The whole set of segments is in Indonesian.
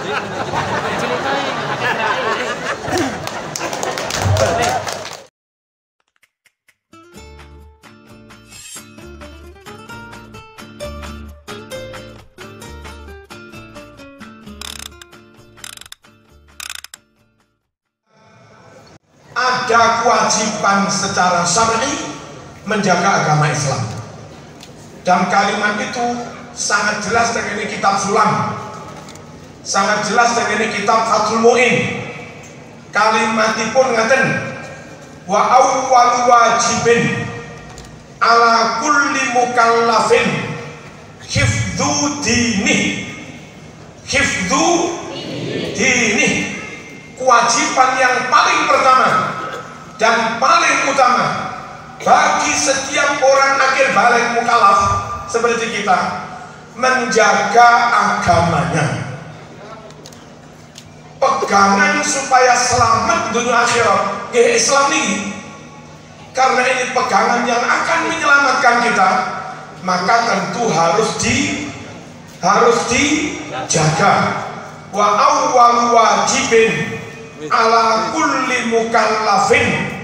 Ada kewajiban secara syar'i menjaga agama Islam. Dan kalimat itu sangat jelas dengan kitab Sulam, sangat jelas dengan kitab Fathul Mu'in. Kalimatipun ngaten, wa awwal wajibin ala kulli mukallafin hifdzu dini. Hifdzu dini, kewajiban yang paling pertama dan paling utama bagi setiap orang akil balik mukallaf seperti kita, menjaga agamanya, pegangan supaya selamat dunia akhirat ya Islam ini. Karena ini pegangan yang akan menyelamatkan kita, maka tentu harus dijaga. Wa awwal wajibin ala kulli mukallafin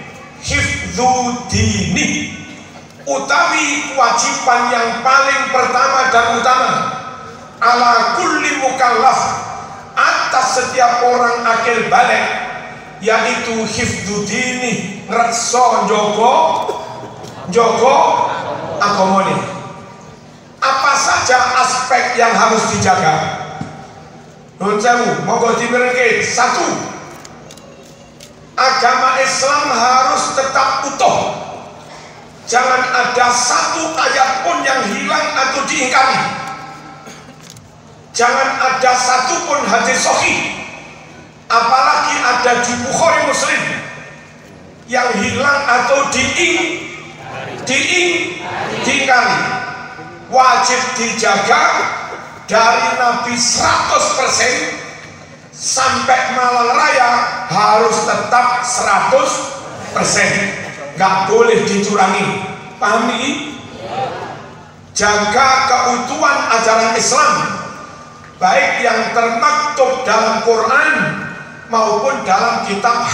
hifdzu dini, utawi kewajiban yang paling pertama dan utama ala kulli mukallaf, atas setiap orang akil balik, yaitu hifdzu dini, ngrekso njogo agamane. Apa saja aspek yang harus dijaga? Nun sewu, monggo dimerengke. Satu, agama Islam harus tetap utuh. Jangan ada satu ayat pun yang hilang atau diingkari. Jangan ada satu pun hadis sahih, apalagi ada di Bukhari Muslim, yang hilang atau diingkari. Wajib dijaga dari Nabi 100% sampai malam raya, harus tetap 100%, nggak boleh dicurangi. Paham ini? Jaga keutuhan ajaran Islam, baik yang termaktub dalam Quran maupun dalam kitab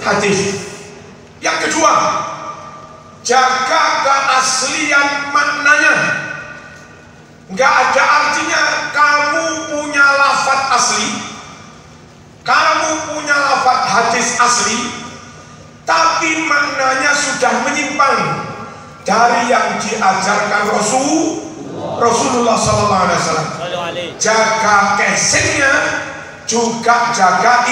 hadis. Yang kedua, jaga keaslian maknanya. Nggak ada artinya kamu punya lafaz asli, kamu punya lafaz hadis asli, tapi maknanya sudah menyimpang dari yang diajarkan Rasulullah SAW. Jaga casingnya, juga jaga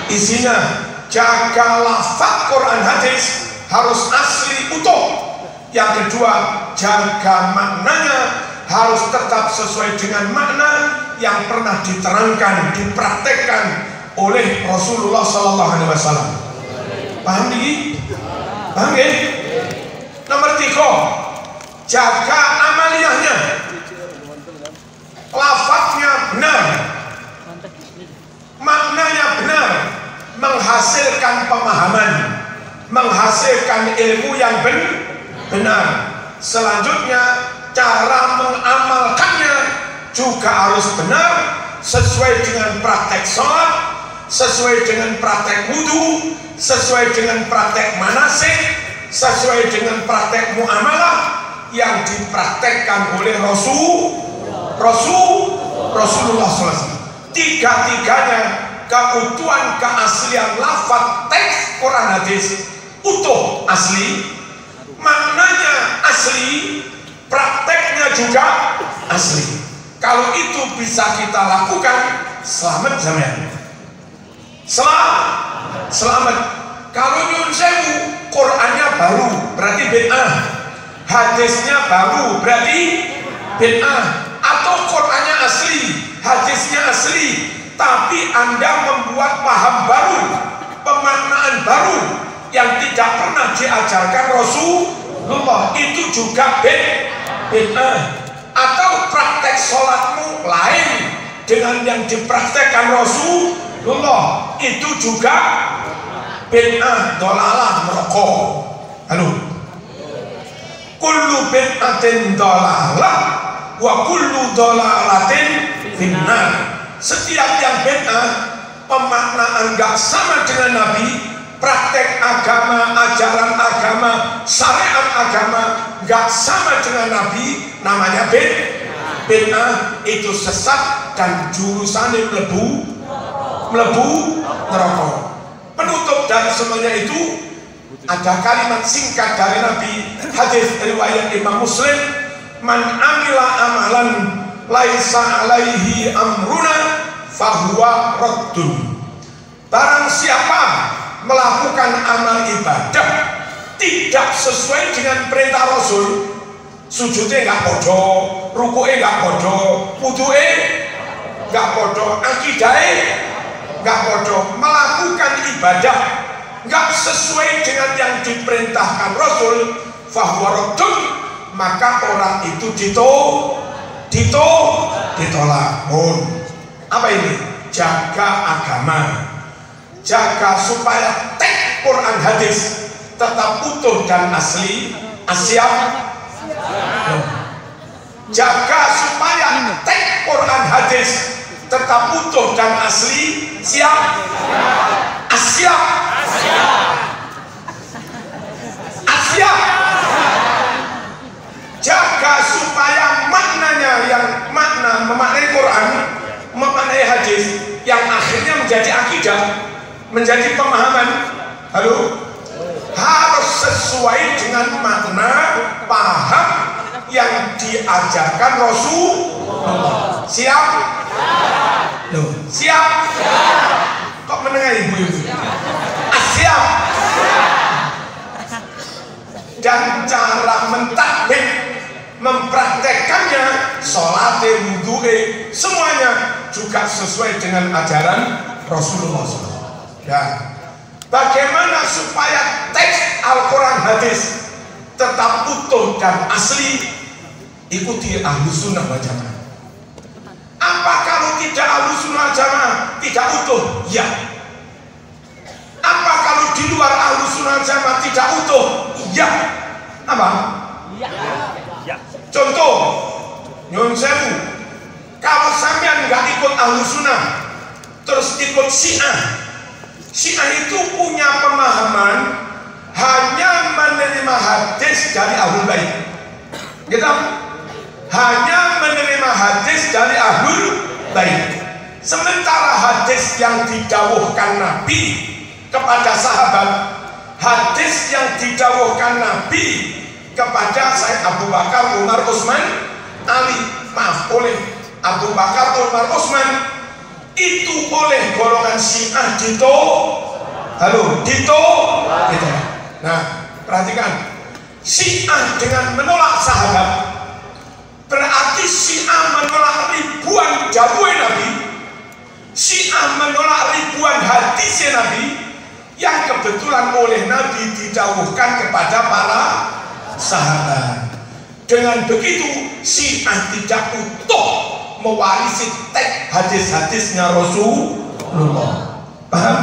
isinya. Jaga lafaz Quran hadis harus asli utuh. Yang kedua, jaga maknanya, harus tetap sesuai dengan makna yang pernah diterangkan, dipraktekkan oleh Rasulullah SAW. Paham ini? Paham ya? Nomor 3, jaga amaliyahnya, lafaznya benar, maknanya benar, menghasilkan pemahaman, menghasilkan ilmu yang benar. Selanjutnya, cara mengamalkannya juga harus benar, sesuai dengan praktek sholat, sesuai dengan praktek wudu, sesuai dengan praktek manasik, sesuai dengan praktek muamalah yang dipraktekkan oleh Rasulullah SAW. Tiga-tiganya keutuhan keaslian lafaz teks Quran hadis utuh, asli, maknanya asli, prakteknya juga asli. Kalau itu bisa kita lakukan, selamat jamiah. Selamat. Kalau nyun sewu, Qurannya baru berarti bid'ah, hadisnya baru berarti bid'ah. Atau Qurannya asli, hadisnya asli, tapi Anda membuat paham baru, pemaknaan baru yang tidak pernah diajarkan Rasulullah, itu juga bid'ah. Atau praktek sholatmu lain dengan yang dipraktekkan Rasulullah, itu juga bid'ah, dolalah, merokok. Halo, kullu bid'atin dolalah wa kullu dolalatin finnar. setiap yang bid'ah, pemaknaan gak sama dengan Nabi, praktek agama, ajaran agama, syariat agama gak sama dengan Nabi, namanya bid'ah. Itu sesat dan jurusannya melebu neraka. Penutup dari semuanya itu ada kalimat singkat dari Nabi, hadis riwayat Imam Muslim, man amila amalan laisa alaihi amruna fahuwa raddun. Barang siapa melakukan amal ibadah tidak sesuai dengan perintah Rasul, sujudnya nggak podo, ruku'nya nggak podo, wudu'nya nggak podo, akidahnya nggak podo, melakukan ibadah nggak sesuai dengan yang diperintahkan Rasul, fahuwa raddun, maka orang itu ditolak. Apa ini? Jaga agama, jaga supaya teks Quran hadis tetap utuh dan asli, siap. Jaga supaya teks Quran hadis tetap utuh dan asli, siap. Siap. Jaga supaya maknanya yang makna memaknai Quran, memaknai hadis yang akhirnya menjadi akidah, menjadi pemahaman, harus sesuai dengan makna paham yang diajarkan Rasulullah. Siap? Siap? Kok menengah ibu-ibu? Siap? Dan cara mentakbir, mempraktekkannya, sholat, wudu'e, semuanya juga sesuai dengan ajaran Rasulullah SAW. Ya. Bagaimana supaya teks Al-Quran hadis tetap utuh dan asli? Ikuti Ahlus Sunnah wal Jamaah. Apa kalau tidak Ahlus Sunnah wal Jamaah tidak utuh? Ya. Apa kalau di luar Ahlus Sunnah wal Jamaah tidak utuh? Ya. Apa? Ya. Contoh, nyun sewu, kalau sampean nggak ikut Ahlus Sunnah, terus ikut Syiah itu punya pemahaman hanya menerima hadis dari Ahlul Bait. Gitu? Hanya menerima hadis dari Ahlul Bait. Sementara hadis yang didawuhkan Nabi kepada sahabat, hadis yang didawuhkan Nabi kepada Sayyid Abu Bakar, Umar, Utsman, Ali, oleh Abu Bakar, Umar, Utsman, itu oleh golongan Syiah ditolak. Nah, perhatikan, Syiah dengan menolak sahabat berarti Syiah menolak ribuan dawuh Nabi, Syiah menolak ribuan hadis Nabi yang kebetulan oleh Nabi didawuhkan kepada para sahabat. Dengan begitu Syiah tidak utuh mewarisi teks hadis-hadisnya Rasulullah. Paham?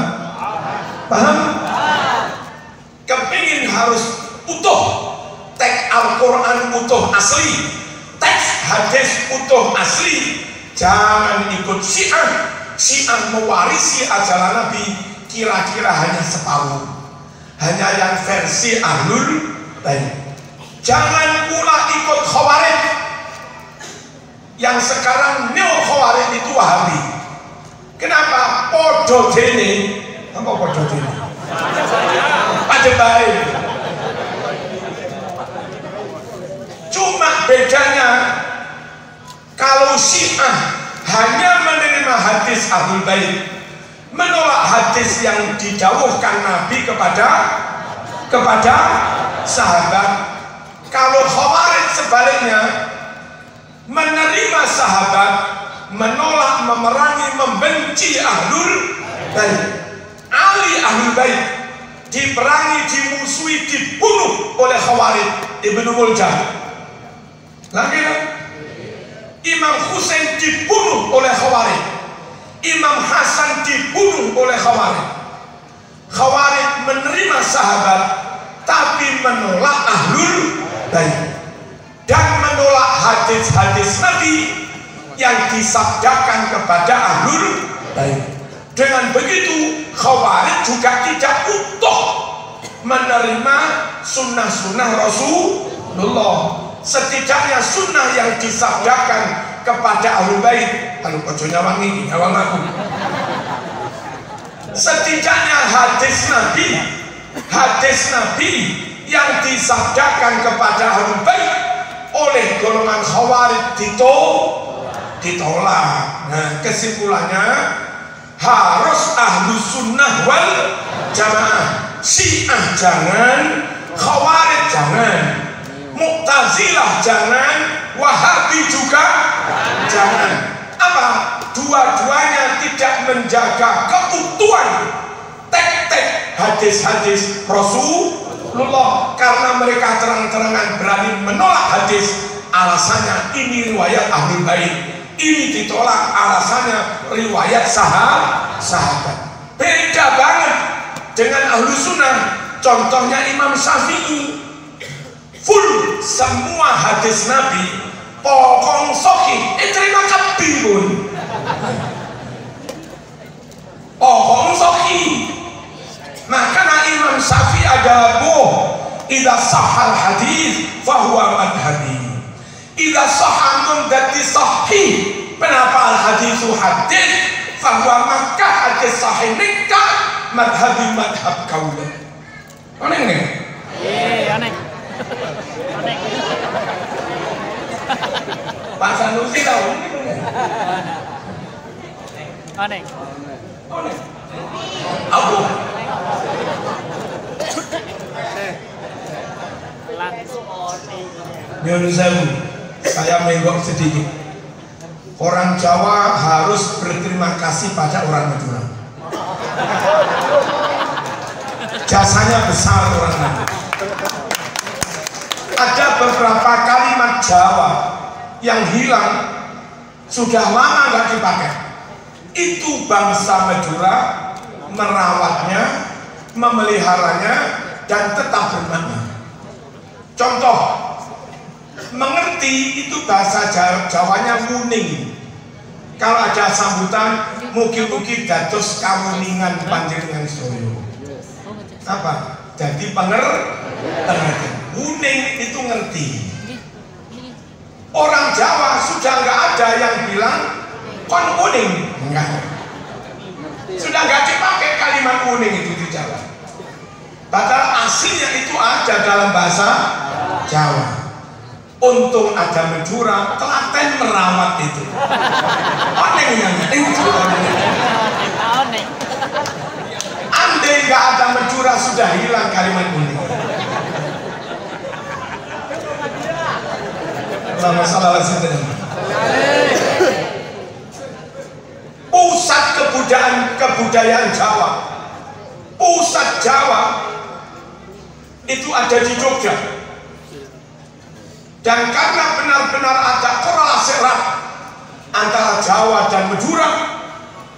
Kepingin harus utuh, teks Al-Quran utuh asli, teks hadis utuh asli, jangan ikut Syiah. Syiah mewarisi ajaran Nabi kira-kira hanya separuh, hanya yang versi Ahlul Bait. Jangan pula ikut Khawarij yang sekarang neo Khawarij itu Wahabi. Kenapa? Podo dene. Apa podo dene? Pada baik. Cuma bedanya kalau Syiah hanya menerima hadis Ahlul Bait, menolak hadis yang didawuhkan Nabi kepada sahabat. Kalau Khawarij sebaliknya, menerima sahabat, menolak, memerangi, membenci Ahlul Bait. Ali Ahlul Bait diperangi, dimusuhi, dibunuh oleh Khawarij. Ibnu Muljam lagi kan? Imam Husain dibunuh oleh Khawarij, Imam Hasan dibunuh oleh Khawarij. Khawarij menerima sahabat tapi menolak Ahlul Bait dan menolak hadis-hadis Nabi yang disabdakan kepada ahlul bait. Dengan begitu Khawarij juga tidak utuh menerima sunnah-sunnah Rasulullah. Setidaknya sunnah yang disabdakan kepada ahlul bait, kalau ojo nyawang ini nyawang aku, setidaknya hadis Nabi yang disabdakan kepada ahlul bait oleh golongan Khawarij ditolak. Nah, kesimpulannya harus ahlus sunnah wal jamaah. Syiah jangan, Khawarij jangan, Mu'tazilah jangan, Wahabi juga jangan. Apa? Dua-duanya tidak menjaga keutuhan tek-tek hadis-hadis Rasulullah, karena mereka terang-terangan berani menolak hadis. Alasannya ini riwayat ahlul bait, ini ditolak alasannya riwayat sahabat. Beda banget dengan ahlu sunnah. Contohnya Imam Syafi'i, full semua hadis Nabi pokong sohi terima kabeh pun pokong sohi. Makanya Imam Syafi'i ada idza sahal hadis fahuwa madhabi, idza sahha dadi sahih penapa al hadisu hadis fahuwa makkah hadis sahih nikah madhabi madhab kaula. Aneh nih? Aneh. Pak Sanusi tahu? Aneh. Apa? Nyun sewu, saya menggok sedikit. Orang Jawa harus berterima kasih pada orang Madura. Jasanya besar orang Madura. Ada beberapa kalimat Jawa yang hilang, sudah lama nggak dipakai. Itu bangsa Madura merawatnya, memeliharanya, dan tetap bermakna. Contoh, mengerti itu bahasa Jawanya muning. Kalau ada sambutan, mugi-mugi dados kawuningan panjenengan soyo. Apa? Jadi pengertian. Muning itu ngerti. Orang Jawa sudah nggak ada yang bilang kon muning, enggak. Sudah nggak dipakai kalimat muning itu di Jawa. Padahal aslinya itu ada dalam bahasa Jawa. Untung ada Madura, telaten merawat itu. Onengnya itu oneng. Andai nggak ada Madura sudah hilang kalimat kuning. Allahumma shalli ala sayyidina. Pusat kebudayaan Jawa, pusat Jawa itu ada di Jogja. Dan karena benar-benar ada korelasi erat antara Jawa dan Madura,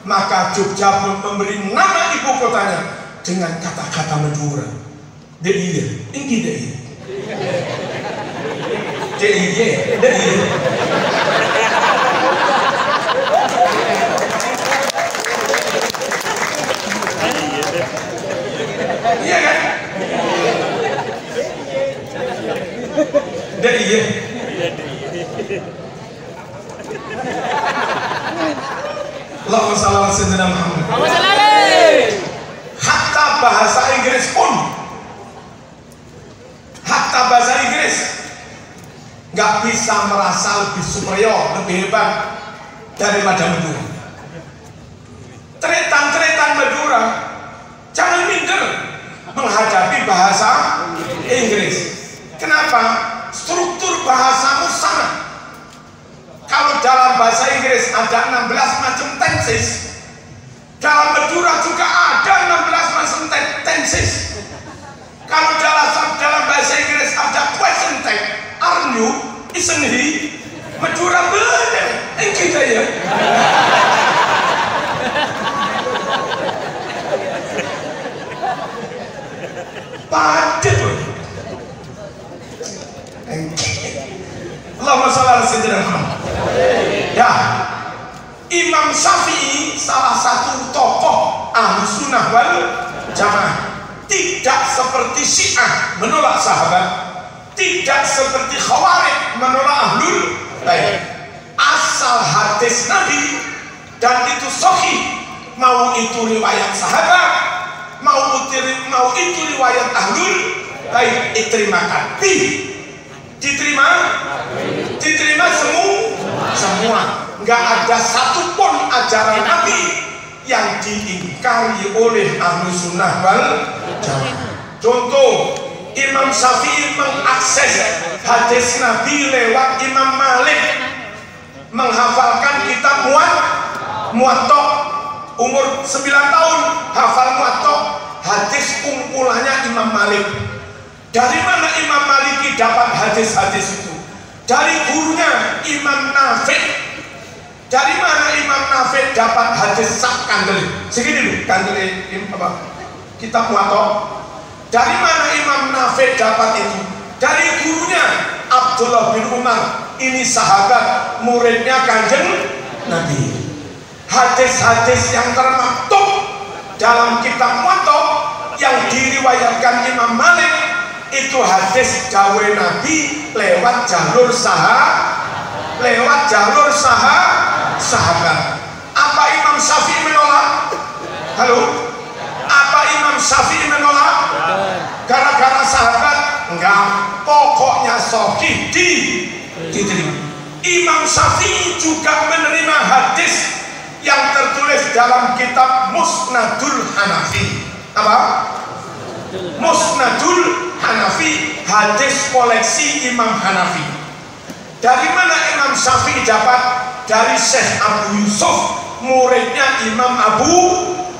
maka Jogja pun memberi nama ibu kotanya dengan kata-kata Madura. DIY, ini DIY. DIY, DIY. Iya kan? DIY. Allahumma shalli ala sayyidina Muhammad. Hatta bahasa Inggris pun, nggak bisa merasa lebih superior, lebih hebat daripada Madura. Tretan Madura jangan minder menghadapi bahasa Inggris. Kenapa? Struktur bahasamu sama. Kalau dalam bahasa Inggris ada 16 macam tenses, dalam Madura juga ada 16 macam tenses. Kalau dalam bahasa Inggris ada question tag, are you, isn't he? Madura bener, kita ya. Padat loh. Allahumma shalli ala sayyidina Muhammad. Ya, Imam Syafi'i salah satu tokoh Ahlussunnah wal Jamaah. Tidak seperti Syiah menolak sahabat, tidak seperti Khawarij menolak Ahlul Bait. Asal hadis Nabi dan itu sahih, mau itu riwayat sahabat, mau itu riwayat Ahlul Bait, diterimakan. Diterima semua. Nggak ada satupun ajaran Nabi yang diingkari oleh Ahlussunnah wal Jamaah. Contoh, Imam Syafi'i mengakses hadis Nabi lewat Imam Malik, menghafalkan kitab Muwatta. Umur 9 tahun hafal Muwatta, hadis kumpulannya Imam Malik. Dari mana Imam Maliki dapat hadis-hadis itu? Dari gurunya Imam Nafi'. Dari mana Imam Nafi' dapat hadis sak kandeli? Segini dulu, kandeli kitab Muwatta. Dari mana Imam Nafi' dapat itu? Dari gurunya Abdullah bin Umar. Ini sahabat, muridnya Kanjeng Nabi. Hadis-hadis yang termaktub dalam kitab Muwatta yang diriwayatkan Imam Malik itu hadis dawe Nabi lewat jalur sahabat. Apa Imam Syafi'i menolak? Halo? Apa Imam Syafi'i menolak? Gara-gara sahabat? Enggak, pokoknya sahih diterima. Imam Syafi'i juga menerima hadis yang tertulis dalam kitab Musnadul Hanafi. Apa? Musnadul Hanafi, hadis koleksi Imam Hanafi. Dari mana Imam Syafi'i dapat? Dari Syekh Abu Yusuf, muridnya Imam Abu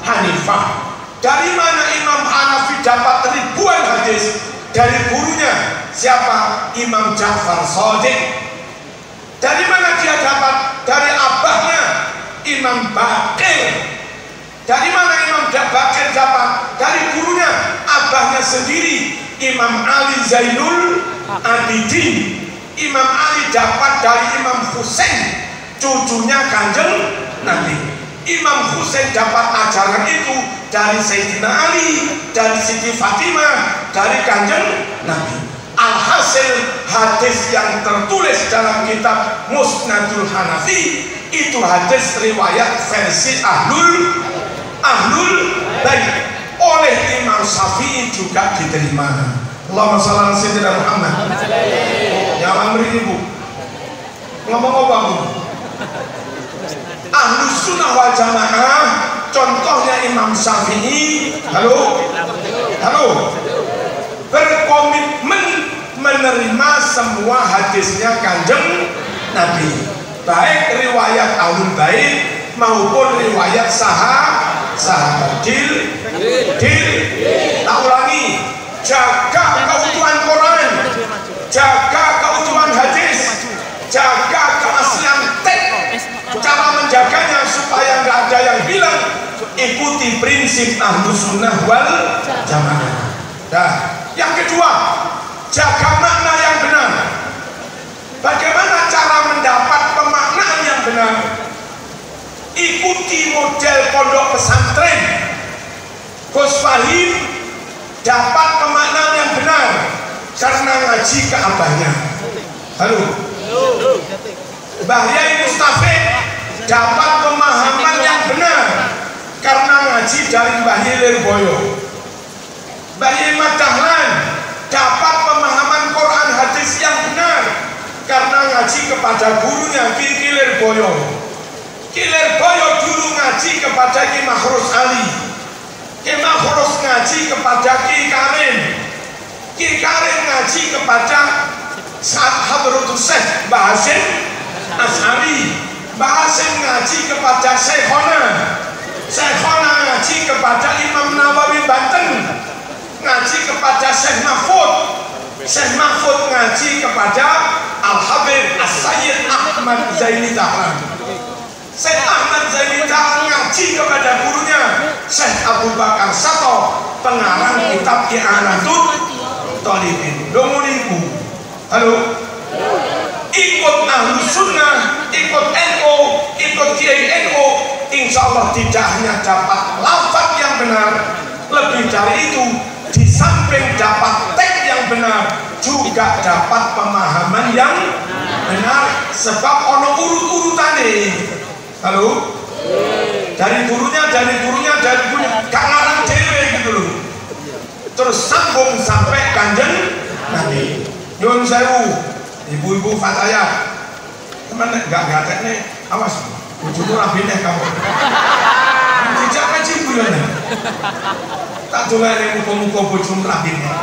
Hanifah. Dari mana Imam Hanafi dapat ribuan hadis? Dari gurunya siapa? Imam Ja'far Shadiq. Dari mana dia dapat? Dari abahnya Imam Baqir. Dari mana Imam Baqir dapat? Dari gurunya abahnya sendiri Imam Ali Zainul Abidin. Imam Ali dapat dari Imam Husain, cucunya Kanjeng Nabi. Imam Husain dapat ajaran itu dari Sayyidina Ali, dari Siti Fatimah, dari Kanjeng Nabi. Alhasil hadis yang tertulis dalam kitab Musnadul Hanafi itu hadis riwayat versi Ahlul Bait. Oleh Imam Syafi'i juga diterima. Allahumma shalli ala sayyidina Muhammad. Jangan beri ibu. Ngomong apa bu? Ahlussunnah wal Jamaah, contohnya Imam Syafi'i. Halo, berkomitmen menerima semua hadisnya Kanjeng Nabi, baik riwayat Ahlul Bait maupun riwayat sahabat. Dil. Tak ulangi, jaga keutuhan Quran, jaga keutuhan hadis, jaga keaslian teks. Cara menjaganya supaya nggak ada yang hilang, ikuti prinsip Ahlussunnah wal Jamaah. Nah, yang kedua, jaga makna yang benar. Bagaimana cara mendapat pemaknaan yang benar? Ikuti model pondok pesantren. Gus Fahim dapat pemaknaan yang benar karena ngaji ke abahnya. Halo. Mbah Yai Mustafid dapat pemahaman yang benar karena ngaji dari Mbah Yai Lirboyo. Mbah Yai Madahlan dapat pemahaman Quran hadis yang benar karena ngaji kepada gurunya Ki Lirboyo. Ki Lirboyo dulu ngaji kepada Ki Makhrus Ali. Ki Makhrus ngaji kepada Ki Karim. Ki Karim ngaji kepada Hadratus Syekh Mbah Hasyim Asy'ari. Mbah Hasyim ngaji kepada Syekhona. Syekhona ngaji kepada Imam Nawawi Banten. Ngaji kepada Syekh Mahfud. Syekh Mahfud ngaji kepada Al-Habib As-Sayyid Ahmad Zaini Dahlan. Syekh Ahmad Zaini Dahlan ngaji kepada gurunya Syekh Abu Bakar Sato, pengarang kitab I'anatul Talibin. Halo, ikut Ahlussunnah, ikut NU Kiai NU insya Allah tidak hanya dapat lafaz yang benar, lebih dari itu di samping dapat teks yang benar juga dapat pemahaman yang benar, sebab ono urut-urutane. Halo, dari gurunya gak ngarang dewe gitu loh, terus sambung sampai Kanjeng Nabi. Nyun sewu ibu-ibu fataya, teman gak gatek nih, awas bujuku rabineh kamu tidak ngaji bulan tak dolan yang muka-muka bojomu rabineh,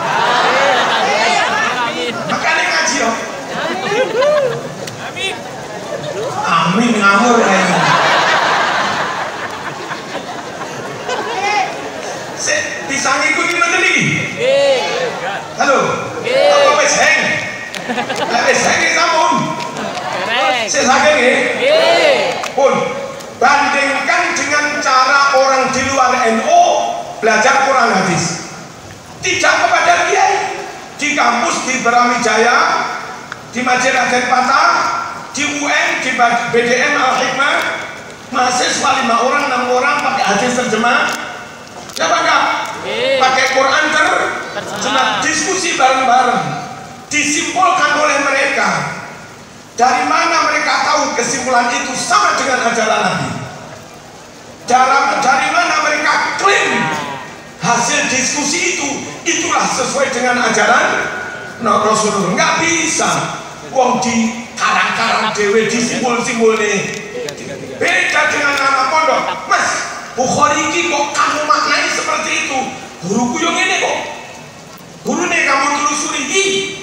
makanya ngaji ya. Amin ngamur kayaknya. Pisang ikuti menteri. Halo. Apa wis heng? Lah wis heng sampun. Sing saged nggih. Pun bandingkan dengan cara orang di luar NU belajar Quran hadis. Tidak kepada kiai. Di kampus di Brawijaya, di Masjid Raden Patah, di UN, di BDM Al-Hikmah, mahasiswa 5 orang 6 orang pakai hadis terjemah. Siapa enggak? Pakai Quran terjemah, diskusi bareng-bareng, disimpulkan oleh mereka. Dari mana mereka tahu kesimpulan itu sama dengan ajaran Nabi? Dari mana mereka klaim hasil diskusi itu itulah sesuai dengan ajaran Rasulullah? Nggak bisa. Wong di karang-karang dewe disimpul-simpul nih. Beda dengan anak pondok. Mas, Bukhari ini kok kamu maknai seperti itu? Guruku yang ini kok. Guru nih kamu telusuri,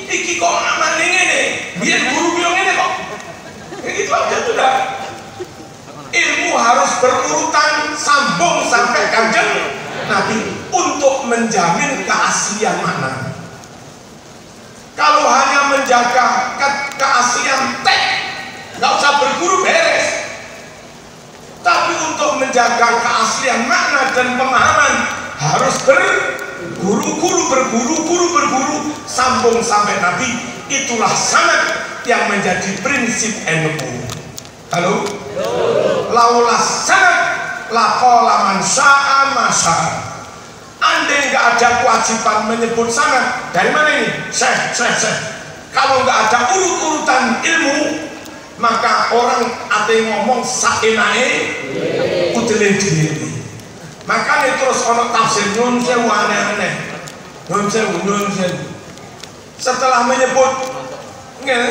iki kok aman ini. Biar guruku yang ini kok. Itu aja sudah. Ilmu harus berurutan, sambung sampai Kanjeng Nabi untuk menjamin keaslian makna. Kalau hanya menjaga keaslian teks, nggak usah berguru beres. Tapi untuk menjaga keaslian makna dan pemahaman harus berguru, sambung sampai Nabi. Itulah sanad yang menjadi prinsip NU. Halo? Laulas sanad laqala man syaa ma syaa. Andai nggak ada kewajiban menyebut sanad, dari mana ini? Kalau nggak ada urut-urutan ilmu, maka orang ate ngomong saenae utile dhewe. Makanya terus ono tafsir nyun sewu aneh-aneh. Nyun sewu. Setelah menyebut ngene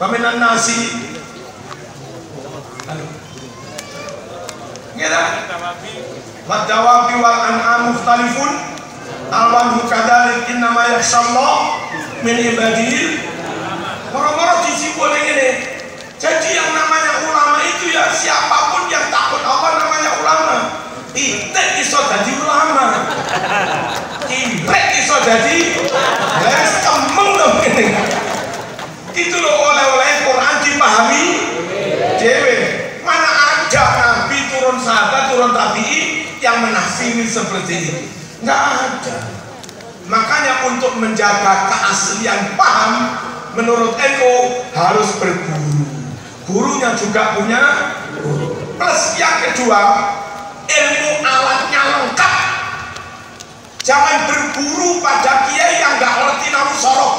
paminan nasi. Ngene wadawabi wal an'am mukhtalifun alwanhu kadzalik innama yakhshallah min ibadihi. Moro-moro disimpulkan ini. Jadi yang namanya ulama itu ya siapapun yang takut apa namanya ulama. Itek iso jadi ulama. Ibrek iso jadi les kemeng dong ini. Itu loh oleh-oleh Quran dipahami dewe. Mana ada Nabi turun sahabat turun tabi'i yang menafsiri seperti ini? Nggak ada. Makanya untuk menjaga keaslian paham menurut NU harus berguru. Gurunya juga punya guru. Plus yang kedua, ilmu alatnya lengkap. Jangan berguru pada kiai yang nggak ngerti nahu sorok.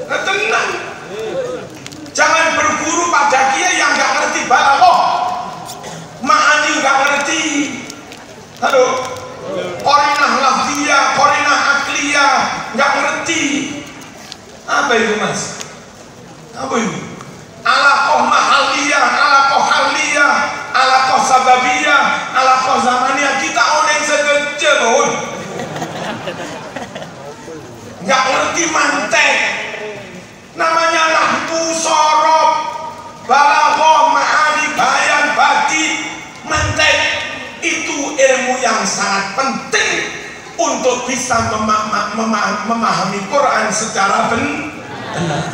Nah, tenang. Jangan berguru pada kiai yang nggak ngerti balaghah. Ma'ani nggak ngerti. Halo. Qarinah lafziyah, qarinah akliyah, nggak ngerti. Apa itu mas? Apa itu? Alaqah mahaliyah, alaqah haliyah, alaqah sababiyah, alaqah zamaniyah. Kita orang sekecil mohon. Nggak ngerti mantek. Namanya nahwu sorob, balaghah, ma'ani, bayan, badi, mantek. Itu ilmu yang sangat penting untuk bisa memahami Quran secara benar.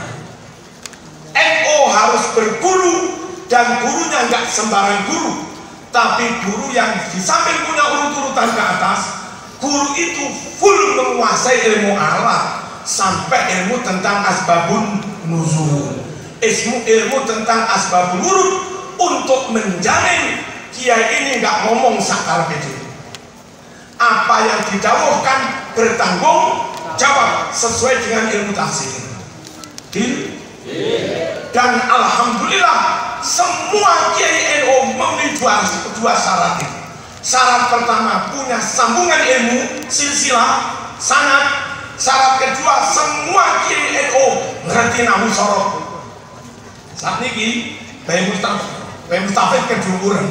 NU harus berguru dan gurunya nggak sembarang guru, tapi guru yang di samping punya urut-urutan ke atas, guru itu full menguasai ilmu alat sampai ilmu tentang asbabun nuzul, ilmu tentang asbabul wurud untuk menjamin kiai ini nggak ngomong sakal kecil. Apa yang didawuhkan bertanggung jawab sesuai dengan ilmu tafsir. Dan alhamdulillah semua kiai NU memenuhi dua syarat itu. Syarat pertama punya sambungan ilmu silsilah sanad. Syarat kedua semua kiai NU ngerti nahwu sorot. Saat ini Bayi Mustafid keduluran.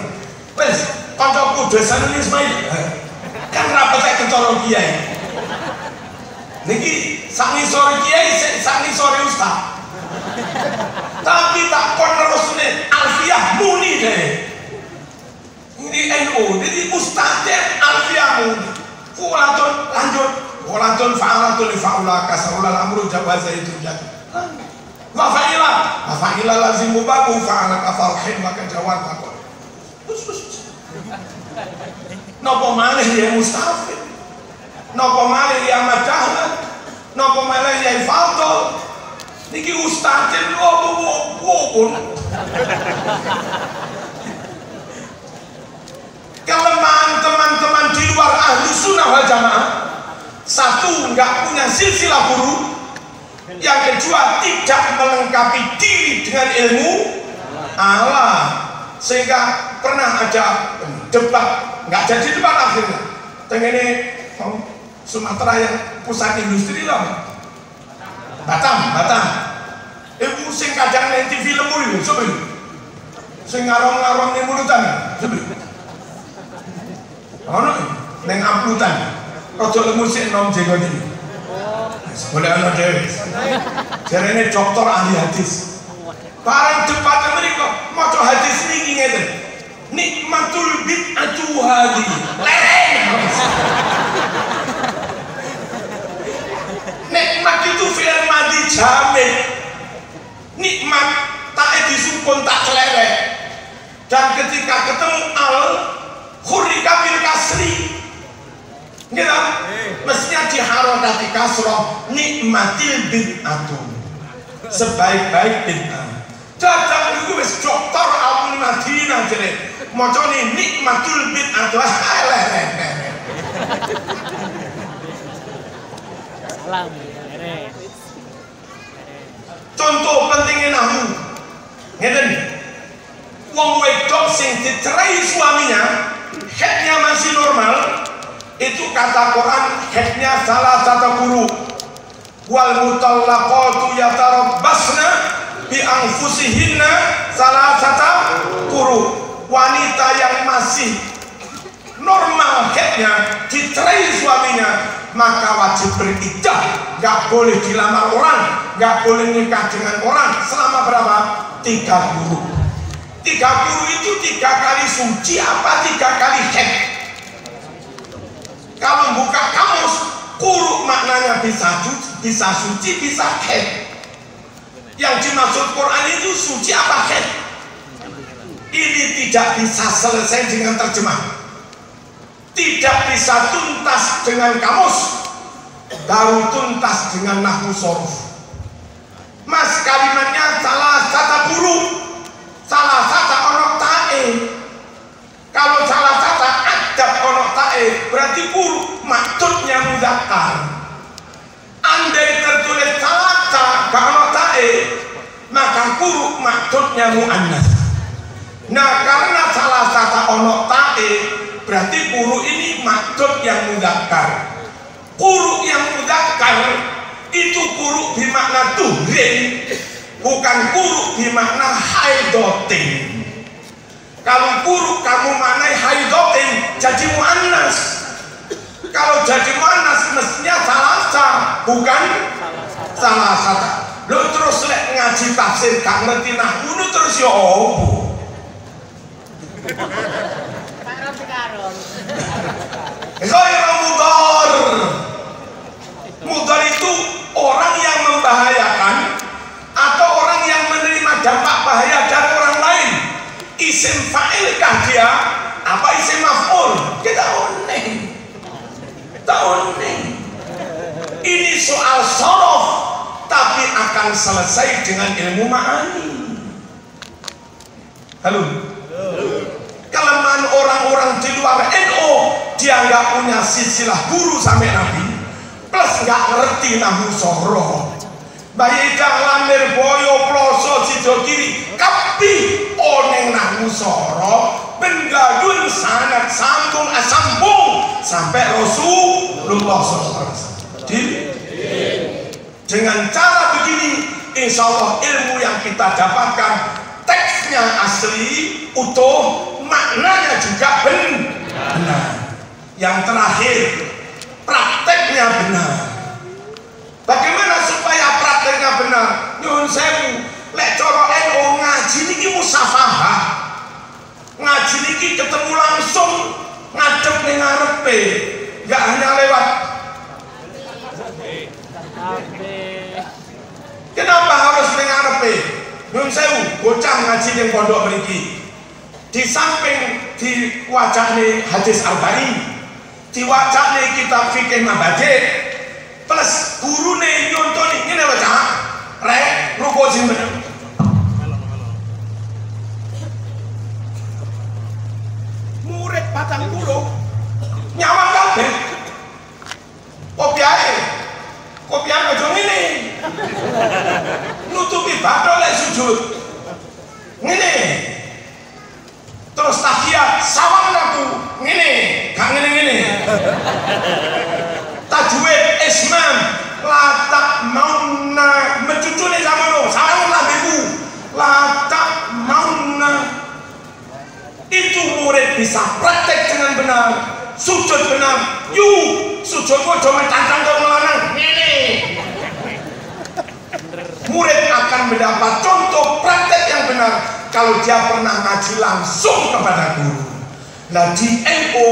Wes kancaku desane Ismail. Kan rapat saya ketoro kiai. Niki sangi sore kiai, sangi sore ustaz. Tapi tak kon terusne alfiah muni deh. Ini NU, jadi ustadznya alfiah muni. Fulatun lanjut, fulatun fa'alatun fa'ula kasarul amru jawaza itu jadi. Wafailah lazim mubahu fa'ala kafarhin maka jawab takon. Nopo malih ya Mustafid, nopo malih ya Madahlan, nopo malih ya Fadl. Niki ustadzin pun kelemahan teman-teman di luar ahlu sunnah wal jamaah. Satu, nggak punya silsilah guru. Yang kedua, tidak melengkapi diri dengan ilmu Allah. Sehingga pernah ada debat, nggak jadi debat akhirnya. Tengene Sumatera yang pusat industri lah. Batam. Ibu sing kadang nanti film itu, sebelum sing ngarong-ngarong nih mulutan, sebelum. Ono neng amplutan, rojo lemu sing nom jenggot ini. Boleh ono dewe. Jarene dokter ahli hadis. Barang debat mereka, maca hadis niki ngeten. Nikmatul bid'atu hadhihi. Nikmat itu fi'il madhi jamid. Nikmat tak disumpun tak celelek. Dan ketika ketemu al hurrika bil kasri, gitu, mestinya diharokati kasroh. Nikmatil bid'atu, sebaik-baik bid'ah. Dadang itu wis dokter Al Madinah jere. Macane nikmatul bid'atu. Contoh pentingnya nahwu. Ngeten. Wong wedok sing dicerai suaminya, headnya masih normal, itu kata Quran headnya salah satu guru. Wal mutallaqatu yatarabbasna bi anfusihinna salah satu guru. Wanita yang masih normal headnya dicerai suaminya, maka wajib beriddah, nggak boleh dilamar orang, nggak boleh nikah dengan orang selama berapa? 3 guru. 3 guru itu 3 kali suci apa 3 kali head? Kalau buka kamus, guru maknanya bisa suci, bisa head. Yang dimaksud Quran itu suci apa head? Ini tidak bisa selesai dengan terjemah. Tidak bisa tuntas dengan kamus, baru tuntas dengan nahwu sorf. Mas kalimatnya salah satu guru, salah satu onok tae. Kalau salah satu adab onok tae, berarti guru maksudnya mudzakkar. Andai tertulis salah satu onok tae, maka guru maksudnya muannas. Nah karena salah satu onok tae, berarti guru ini maksud yang mudzakkar. Guru yang mudzakkar itu guru bermakna tuhrin, bukan guru bermakna haidotin. Kalau guru kamu maknai haidotin, jadi muannas. Kalau jadi muannas mestinya salasa, bukan salah satu. Lo terus lek ngaji tafsir gak ngerti nahwu terus ya opo. Ghairu mudhar. Mudhar itu orang yang membahayakan atau orang yang menerima dampak bahaya dari orang lain. Isim fa'il kah dia? Apa isim maf'ul? Kita oning. Ini soal sorof, tapi akan akan selesai dengan ilmu ma'ani. Halo. Kelemahan orang-orang di luar NU, dia nggak punya silsilah guru sampai Nabi, plus nggak ngerti nahu soro. Bayi dalam Lirboyo Ploso Sido Kiri kapi oneng nahu soro bengadun sangat sambung sampai Rasulullah SAW. Dengan cara begini, insya Allah ilmu yang kita dapatkan teksnya asli, utuh, maknanya juga benar. Yang terakhir, prakteknya benar. Bagaimana supaya prakteknya benar? Nyuwun sewu, lek cara NU ngaji niki musafahah. Ngaji niki ketemu langsung, ngadep ning ngarepe, enggak hanya lewat. Kenapa harus ning ngarepe? Nyuwun sewu, bocah ngaji ning pondok mriki. Di samping diwacane hadis arba'in, diwacane kitab fikih mabadi, plus gurune nyontoni ngene lho Cak. Rek ruko sing bener. Murid 40 nyawang kabeh. Kopiahe aja ngene. Nutupi bathuk lek sujud. Ngene. Terus tahiyat sawang aku ngene, gak ngene-ngene. Tajwid ismam latak mauna mencucune samono, sawang lambeku. Latak mauna. Itu murid bisa praktek dengan benar, sujud benar. Sujud kok cuma tantang ke melanang ngene. Murid akan mendapat contoh praktek yang benar kalau dia pernah ngaji langsung kepada guru. Nah di NU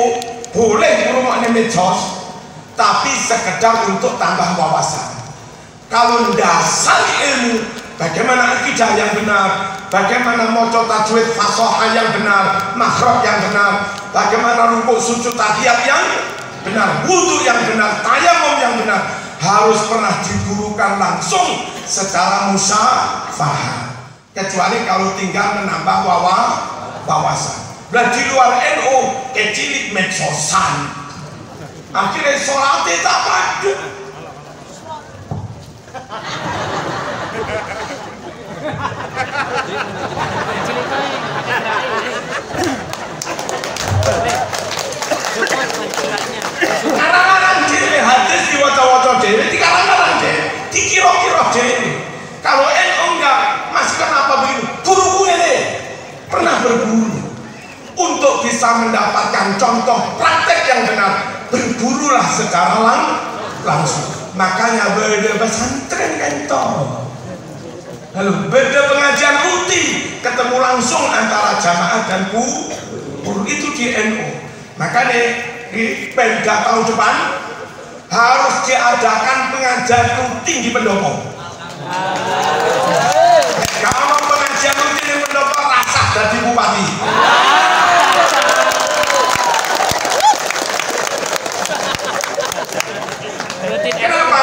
boleh ngurungokne medsos, tapi sekedar untuk tambah wawasan. Kalau dasar ilmu, bagaimana akidah yang benar, bagaimana maca tajwid fasahah yang benar, makhraj yang benar, bagaimana rukuk sujud tahiyat yang benar, wudu yang benar, tayamum yang benar, harus pernah digurukan langsung secara musyawarah. Kecuali kalau tinggal menambah wawasan. Nah di luar NU kecilik medsosan, akhirnya sholatnya tak padu. Karang-karang dhewe hadis diwaca-waca dhewe, dikarang-karang dhewe, dikira-kira dhewe. Kalau NU enggak, Mas kenapa begitu? Guruku ini pernah berburu. Untuk bisa mendapatkan contoh praktek yang benar, bergurulah secara langsung. Makanya beda pesantren kantor. Lalu beda pengajian rutin, ketemu langsung antara jamaah dan guru, itu di NU. Makanya di Pemda tahun depan harus diadakan pengajian rutin di pendopo. Kalau pengajian rutin di pendopo rasa jadi bupati. Kenapa?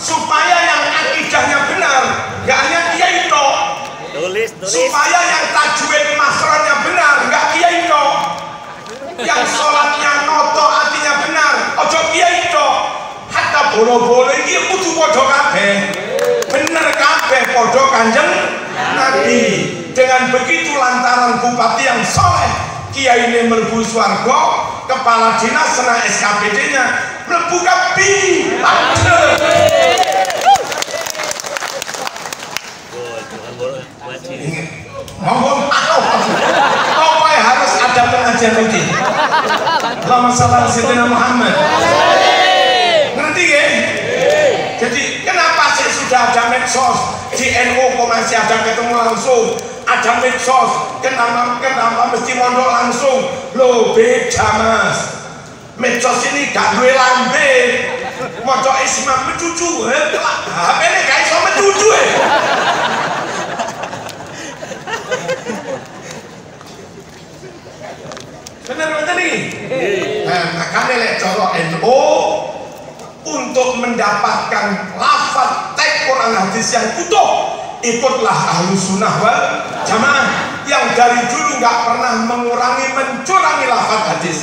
Supaya yang akidahnya benar, gak hanya kiai tok. Supaya yang tajwid makhrajnya benar, gak kiai tok. Yang sholatnya noto artinya benar, ojo kiai tok. Hatta bolo-bolo iki kudu padha kabeh. Bener kabeh padha Kanjeng Nabi. Dengan begitu lantaran bupati yang soleh, kiai ini mlebu swarga, kepala dinas sena SKPD-nya mlebu kabi. Monggo apa harus ada pengajian rutin. Allahumma shalli ala sayyidina Muhammad. Ngerti ya? Jadi kenapa sih sudah ada medsos di NU kok masih ada ketemu langsung? Ada medsos, kenapa mesti mondok langsung? Loh beda Mas. Medsos ini gak duwe lambe. Maca ismam mencucu, HP-ne gak iso mencucu. Bener-bener nih. Nah, makanya lek cara NU untuk mendapatkan lafaz teks Quran Quran hadis yang utuh, ikutlah Ahlus Sunnah wal Jamaah yang dari dulu nggak pernah mengurangi mencurangi lafaz hadis.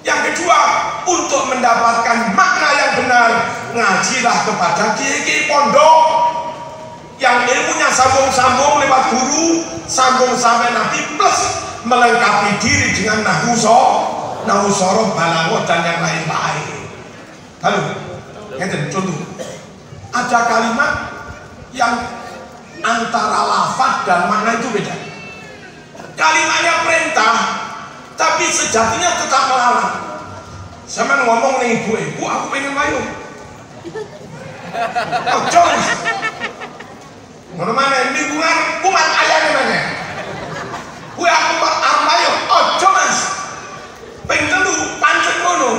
Yang kedua, untuk mendapatkan makna yang benar, ngajilah kepada kiai pondok yang ilmunya sambung-sambung lewat guru, sambung sampai Nabi plus melengkapi diri dengan nahwu sorof, balaghah dan yang lain-lain. Halo, contoh, ada kalimat yang antara lafaz dan makna itu beda. Kalimatnya perintah, tapi sejatinya tetap melarang. Sama ngomong nih ibu, aku pengen payung. Oh, Jones. Mana lingkungan kumat ayahnya mana? Gue aku arep payung. Oh, Jones. Pengen lu pancet ngono.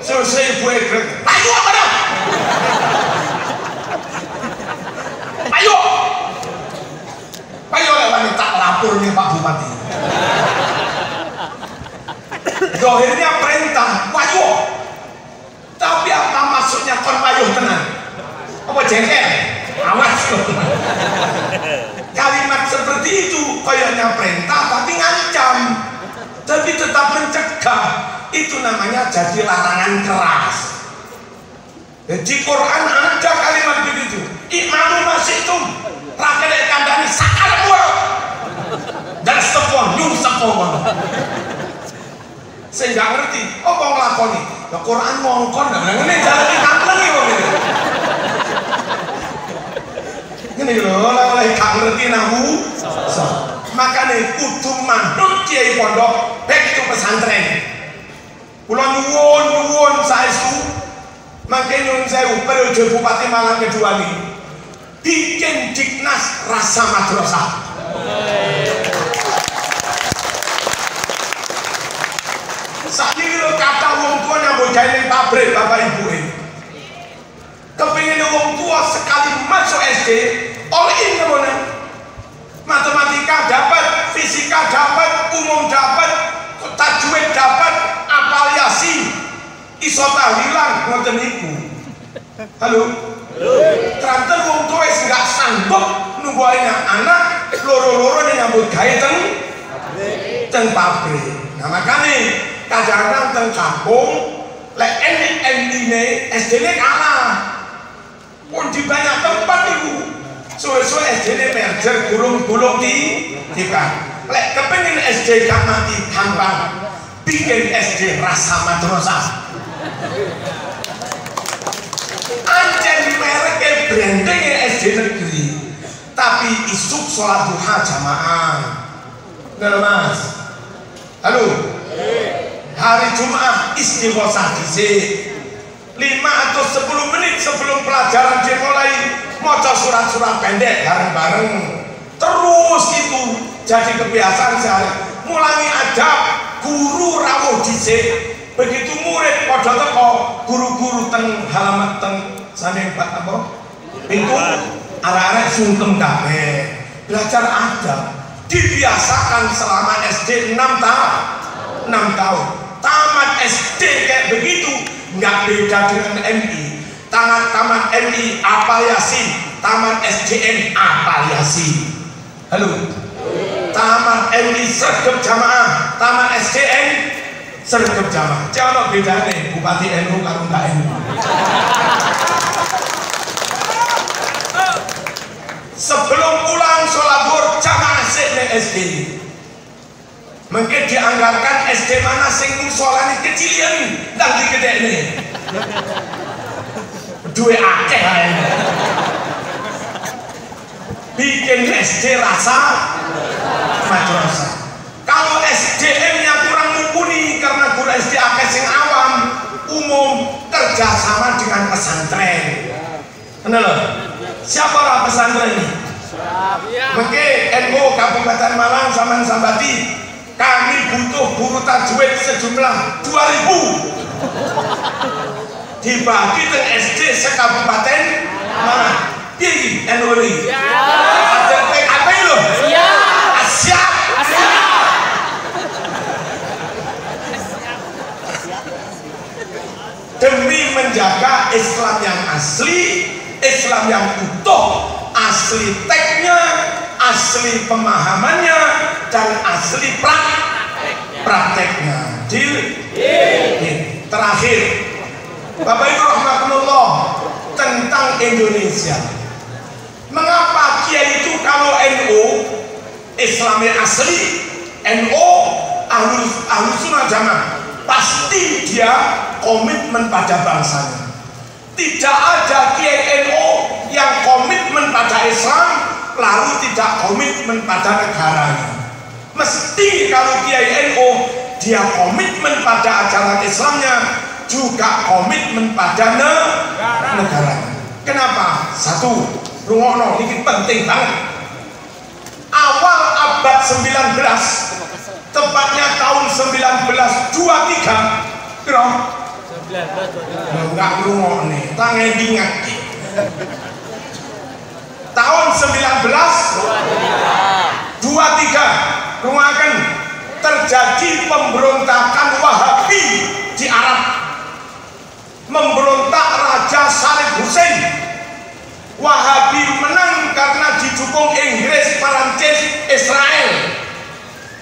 Selesai gue grek. Ayo apa dah? Ayo. Ayo lewat tak lapor nih Pak Bupati. Dohirnya perintah, wayuh. Tapi apa maksudnya kon wayuh tenan? Apa jengkel? Awas. Kalimat seperti itu kayaknya perintah tapi ngancam, tapi tetap mencegah. Itu namanya jadi larangan keras. Di Quran ada kalimat begitu. Ikmalu masyitum. Rakyat kandani sakar gua. Dan sepon, nyung sepon. Saya nggak ngerti, apa ngelakoni? Nah, Quran ngongkon, ini jalan kampung nih, ini loh, oleh kang ngerti nahu. Makanya kudu manut kiai pondok, baik itu pesantren. Pulau nyuwun saestu, makanya nyuwun sewu periode Bupati Malang kedua nih, bikin Diknas rasa madrasah. Saiki lho kata wong tua nyambut gawe ning pabrik bapak ibu ini. Kepingin wong tua sekali masuk SD, all in kemana? Matematika dapat, fisika dapat, umum dapat, tajwid dapat, apal yasin, iso tahlilan ngoten niku. Halo. Tranten wong tua wis enggak sanggup nunggu anak loro-loro nyambut gawe teng pabrik. Nah makanya kadang-kadang teng kampung lek ini SD-ne kalah pun di banyak tempat itu suwe-suwe SD-ne merger gulung-gulung di lek kepengin SD gak mati gampang bikin SD rasa madrasah ancen mereknya brandingnya SD negeri tapi isuk sholat duha jamaah. Bener mas? Halo? Hari Jumat istighosah dhisik 5 atau 10 menit sebelum pelajaran dimulai maca surat-surat pendek bareng-bareng terus itu jadi kebiasaan sehari. Mulangi adab guru rawuh dhisik begitu murid padha teko guru-guru teng halaman teng sanding apa pintu arek-arek sungkem kabeh belajar adab dibiasakan selama SD 6 tahun. Tamat SD kayak begitu nggak beda dengan MI. Tamat MI apal yasin, tamat SDN apal yasin. Halo. Tamat MI sergap jamaah, tamat SDN sergap jamaah. Jangan beda nih Bupati NU karo nggak NU. Sebelum pulang sholat zuhur jamaah SD. Mungkin dianggarkan SD mana sing musolane kecilian ndang digedekne. Duwe akeh ae. Bikin SD rasa madrasah. Kalau SDM-nya kurang mumpuni karena guru SD akeh sing awam, umum kerjasama dengan pesantren. Kenal lho? Siapa orang pesantren ini? Mungkin NU Kabupaten Malang sama Sambati kami butuh guru tajwid sejumlah 2.000 dibagi ke SD sekabupaten Malang. Piye NU ini? Ada PKP loh. Siap. Demi menjaga Islam yang asli Islam yang utuh, asli teksnya, asli pemahamannya, dan asli prakteknya. Terakhir, Bapak Ibu rahmatullah, tentang Indonesia. Mengapa Kiai itu kalau NU Islamnya asli, NU Ahlus Sunnah Jamaah, pasti dia komitmen pada bangsanya. Tidak ada Kiai NU yang komitmen pada Islam lalu tidak komitmen pada negaranya. Mesti kalau Kiai NU dia komitmen pada ajaran Islamnya, juga komitmen pada negaranya. Kenapa? Satu, rungokno, ini penting banget. Awal abad 19, tepatnya tahun 1923, kira enggak rungokne, tangan ingat. Tahun 1923, rungokkan, terjadi pemberontakan Wahabi di Arab. Memberontak Raja Saddam Hussein. Wahabi menang karena didukung Inggris, Perancis, Israel.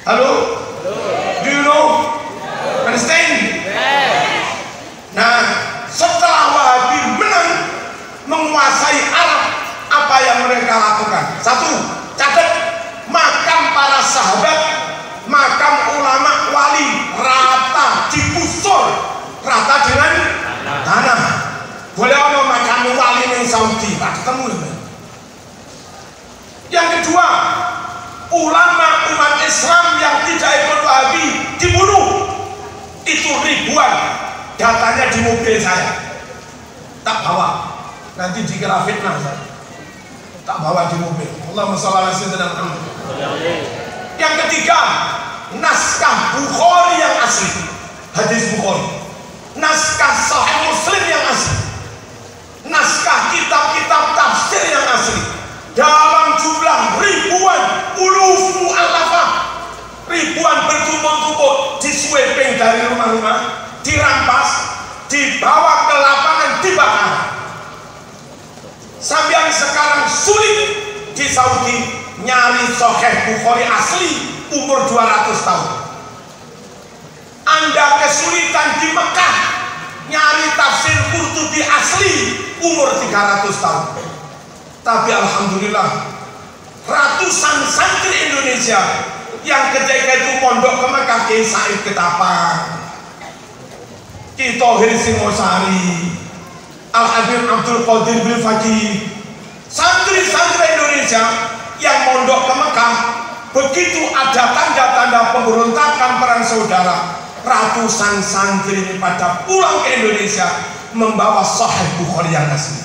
Halo? Do you know? Understand? Nah, setelah Wahabi menang menguasai Arab, apa yang mereka lakukan? Satu, catat, makam para sahabat, makam ulama wali rata digusur, rata dengan tanah. Boleh ono makam wali yang Saudi, Pak, ketemu. Yang kedua, ulama umat Islam yang tidak ikut Wahabi dibunuh. Itu ribuan, datanya di mobil saya, tak bawa, nanti dikira fitnah saya, tak bawa di mobil. Allahumma shalli ala sayyidina Muhammad. Yang ketiga, naskah Bukhari yang asli, hadis Bukhari, naskah Sahih Muslim yang asli, naskah kitab-kitab tafsir yang asli, dalam jumlah ribuan, ulufu alafah, ribuan bertumpuk-tumpuk, disweping dari rumah-rumah, dirampas, dibawa ke lapangan, dibakar. Sampai sekarang sulit di Saudi nyari Sahih Bukhari asli umur 200 tahun. Anda kesulitan di Mekah nyari tafsir Qurtubi asli umur 300 tahun. Tapi alhamdulillah ratusan santri Indonesia yang ketika itu pondok ke Mekah, Kiai Said Ketapang, Ki Thohir Singosari, Al-Habib Abdul Qadir bin Faqih, santri-santri Indonesia yang mondok ke Mekah, begitu ada tanda-tanda pemberontakan perang saudara, ratusan santri ini pada pulang ke Indonesia membawa Sahih Bukhari yang asli,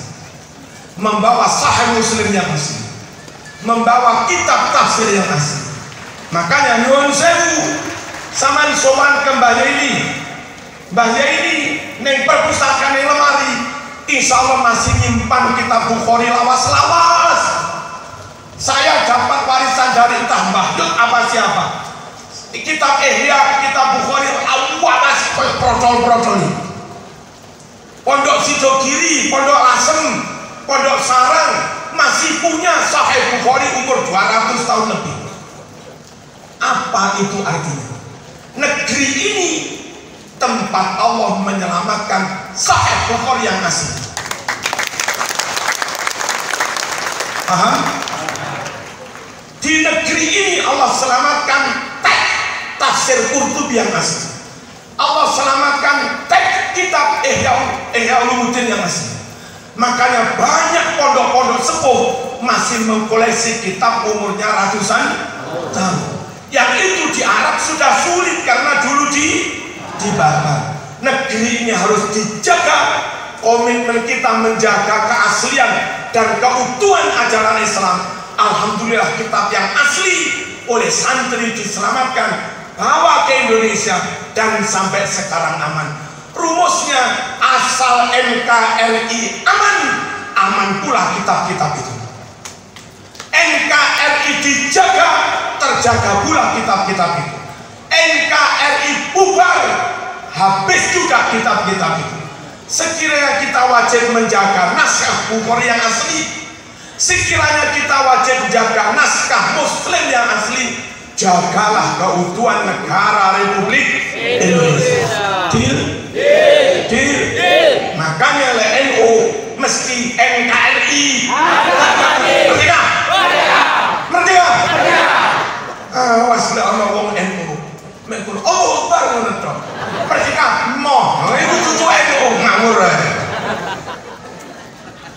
membawa Sahih Muslim yang asli, membawa kitab tafsir yang asli. Makanya nyuwun sewu sampean sowan ke Mbah ini neng perpustakaan yang lemari, insya Allah masih nyimpan kitab Bukhari lawas-lawas. Saya dapat warisan dari entah Mbah Yud apa siapa, kitab Ihya, kitab Bukhari awas protol-protol. Pondok Sidogiri, Pondok Lasem, Pondok Sarang masih punya Sahih Bukhari umur 200 tahun lebih. Apa itu artinya? Negeri ini tempat Allah menyelamatkan Sahih Bukhari yang asli. Paham? Di negeri ini Allah selamatkan teks tafsir Qurtubi yang asli. Allah selamatkan teks kitab Ihya Ulumuddin yang asli. Makanya banyak pondok-pondok sepuh masih mengkoleksi kitab umurnya ratusan tahun. Yang itu di Arab sudah sulit karena dulu dibakar. Negeri ini harus dijaga. Komitmen kita menjaga keaslian dan keutuhan ajaran Islam. Alhamdulillah kitab yang asli oleh santri diselamatkan, bawa ke Indonesia dan sampai sekarang aman. Rumusnya asal NKRI aman, aman pula kitab-kitab itu. NKRI dijaga, terjaga pula kitab-kitab itu. NKRI bubar, habis juga kitab-kitab itu. Sekiranya kita wajib menjaga naskah Bukhari yang asli, sekiranya kita wajib menjaga naskah Muslim yang asli, jagalah keutuhan negara Republik Indonesia. Deal? Deal. Makanya NU mesti NKRI. Merdeka. Merdeka. Awas lah sama wong NU. Mekul oh bar ngono to. Merdeka moh. Iku cucu NU ngawur ae.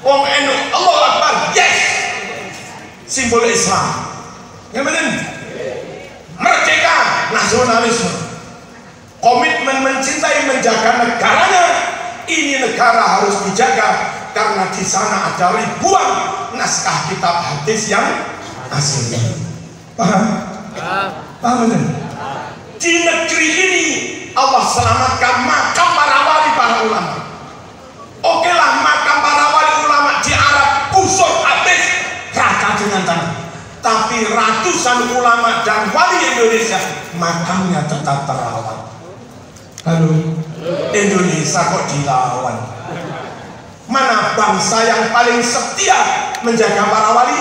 Wong NU Allahu Akbar. Yes. Simbol Islam. Yang penting merdeka nasionalisme, komitmen mencintai menjaga negaranya. Ini negara harus dijaga karena di sana ada ribuan naskah kitab hadis yang asli. Paham? Paham benar? Di negeri ini Allah selamatkan makam para wali para ulama. Oke lah, makam para wali ulama di Arab kusut habis rata dengan tanah. Tapi ratusan ulama dan wali Indonesia makamnya tetap terawat. Halo, Indonesia kok dilawan? Mana bangsa yang paling setia menjaga para wali?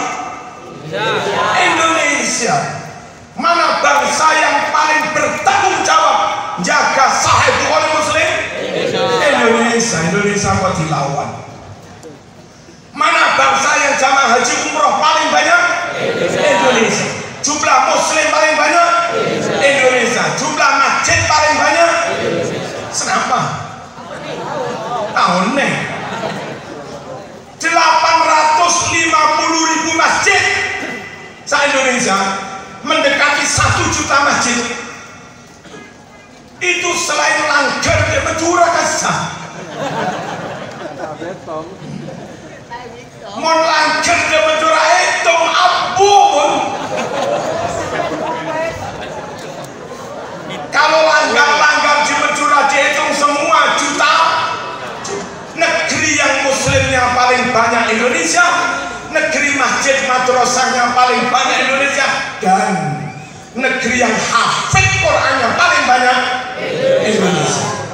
Indonesia. Mana bangsa yang paling bertanggung jawab jaga sahih Bukhari Muslim? Indonesia. Indonesia kok dilawan? Mana bangsa yang jamaah haji umroh paling banyak? Indonesia. Jumlah muslim paling banyak? Indonesia. Jumlah masjid paling banyak? Kenapa? Aneh. 850.000 masjid se-Indonesia, mendekati 1 juta masjid. Itu selain langgar dia mencurah kasah. Mon langgar dia mencurah hitung ampun. Kalau langgar-langgar di mencurah dihitung semua juta. Negeri yang muslimnya paling banyak Indonesia, negeri masjid madrasahnya paling banyak Indonesia, dan negeri yang hafid Qurannya paling banyak Indonesia.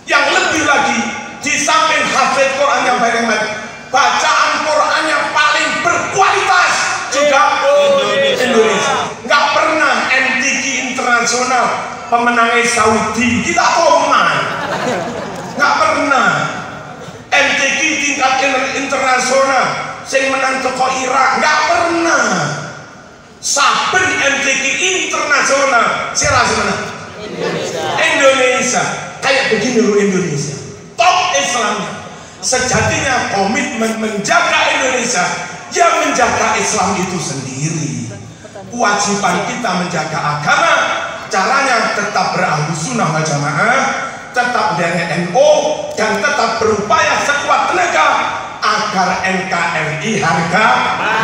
Yang lebih lagi, di samping hafid Qurannya paling banyak, bacaan Qurannya paling berkualitas juga Indonesia. Nggak pernah MTQ internasional pemenangnya Saudi kita koman, nggak pernah. MTQ tingkat internasional sing menang toko Irak nggak pernah. Saben MTQ internasional siapa menang? Indonesia. Kayak begini loh Indonesia, top Islamnya. Sejatinya komitmen menjaga Indonesia, yang menjaga Islam itu sendiri. Kewajiban kita menjaga agama, caranya tetap berahlus-sunnah wal jamaah, tetap dari NU, dan tetap berupaya sekuat tenaga agar NKRI harga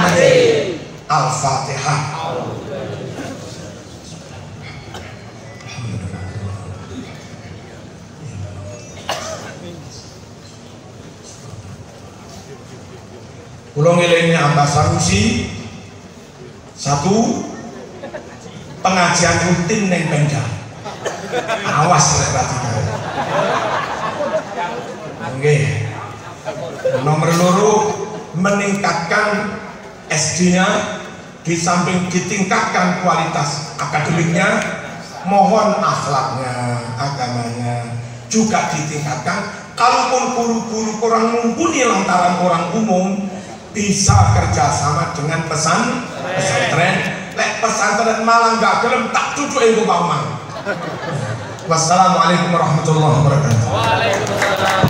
mati. Al-Fatihah. Pulau nilainya Ambas Sanusi 1, pengajian rutin neng Pemda. Awas lah berarti. Oke. Nomor 2, meningkatkan SD-nya, di samping ditingkatkan kualitas akademiknya, mohon akhlaknya, agamanya juga ditingkatkan. Kalaupun guru-guru kurang mumpuni lantaran orang umum, bisa kerjasama dengan pesantren. Lek pesantren malah nggak gelem tak cucuk ilmu paman. Wassalamualaikum warahmatullahi wabarakatuh. Waalaikumsalam.